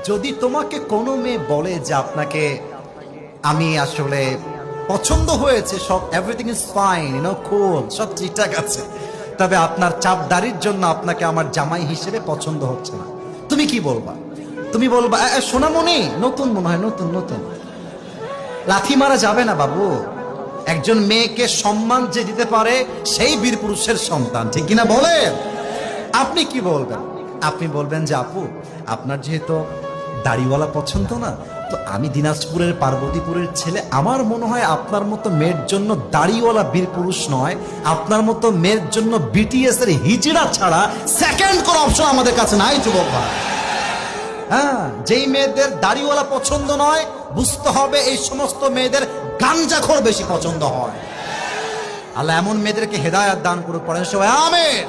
যদি তোমাকে কোনো মেয়ে বলে যে আপনাকে আমি আসলে পছন্দ হয়েছে, সব এভরিথিং ইজ ফাইন, কুল, সব ঠিকঠাক আছে, তবে আপনার চাপদারির জন্য আপনাকে আমার জামাই হিসেবে পছন্দ হচ্ছে না, তুমি কি বলবা? তুমি বলবা সোনামণি, নতুন মনে হয়, নতুন নতুন, লাথি মারা যাবে না বাবু। একজন মেয়েকে সম্মান যে দিতে পারে সেই বীর পুরুষের সন্তান, ঠিক কিনা বলেন? আপনি কি বলবেন? আপনি বলবেন যে আপু, আপনার যেহেতু দাড়িওয়ালা পছন্দ না, তো আমি দিনাজপুরের পার্বতীপুরের ছেলে, আমার মনে হয় আপনার মতো মেয়ের জন্য দাড়িওয়ালা বীর পুরুষ নয়, আপনার মতো মেয়ের জন্য বিটিএস এর হিজড়া ছাড়া সেকেন্ড কোন অপশন আমাদের কাছে নাই যুবক ভাই। হ্যাঁ, যেই মেয়েদের দাড়িওয়ালা পছন্দ নয়, বুঝতে হবে এই সমস্ত মেয়েদের গাঞ্জাখোর বেশি পছন্দ হয়। আল্লাহ এমন মেয়েদেরকে হেদায়েত দান করে, পড়েন সবাই আমিন।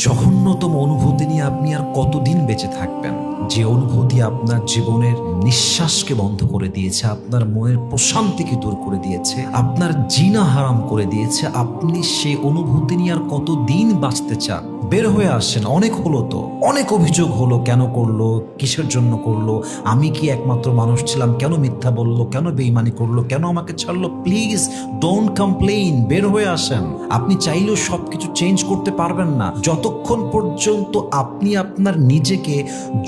জঘন্যতম অনুভূতি নিয়ে আপনি আর কতদিন বেঁচে থাকবেন? যে অনুভূতি আপনার জীবনের নিঃশ্বাসকে বন্ধ করে দিয়েছে, আপনার মনের প্রশান্তিকে দূর করে দিয়েছে, আপনার জিনা হারাম করে দিয়েছে, আপনি সেই অনুভূতি নিয়ে আর কতদিন বাঁচতে চান? বের হয়ে আসেন। অনেক হলো তো, অনেক অভিযোগ হলো, কেন করলো, কিসের জন্য করলো, আমি কি একমাত্র মানুষ ছিলাম, কেন মিথ্যা বললো, কেন বেঈমানি করলো, কেন আমাকে ছাড়লো। প্লিজ ডোন্ট কমপ্লেইন, বের হয়ে আসেন। আপনি চাইলেও সবকিছু চেঞ্জ করতে পারবেন না যতক্ষণ পর্যন্ত আপনি আপনার নিজেকে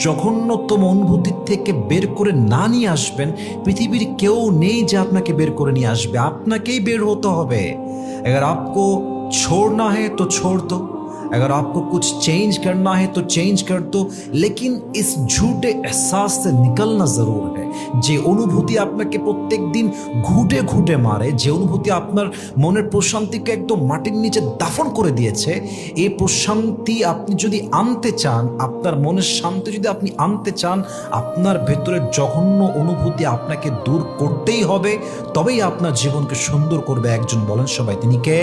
জঘন্যতম অনুভূতির থেকে বের করে না নিয়ে আসবেন। পৃথিবীর কেউ নেই যে আপনাকে বের করে নিয়ে আসবে, আপনাকেই বের হতে হবে। अगर आपको छोड़ना है तो छोड़ दो, अगर आपको कुछ चेंज करना है तो चेंज कर दो, लेकिन इस झूठे एहसास से निकलना जरूर है। যে অনুভূতি আপনাকে প্রত্যেক দিন ঘুটে ঘুটে মারে, যে অনুভূতি আপনার মনের প্রশান্তিকে একদম মাটির নিচে দাফন করে দিয়েছে, এই প্রশান্তি আপনি যদি আনতে চান, আপনার মনের শান্তি যদি আপনি আনতে চান, আপনার ভেতরের জঘন্য অনুভূতি আপনাকে দূর করতেই হবে। তবেই আপনার জীবনকে সুন্দর করবে একজন। বলেন সবাই, তিনি কে?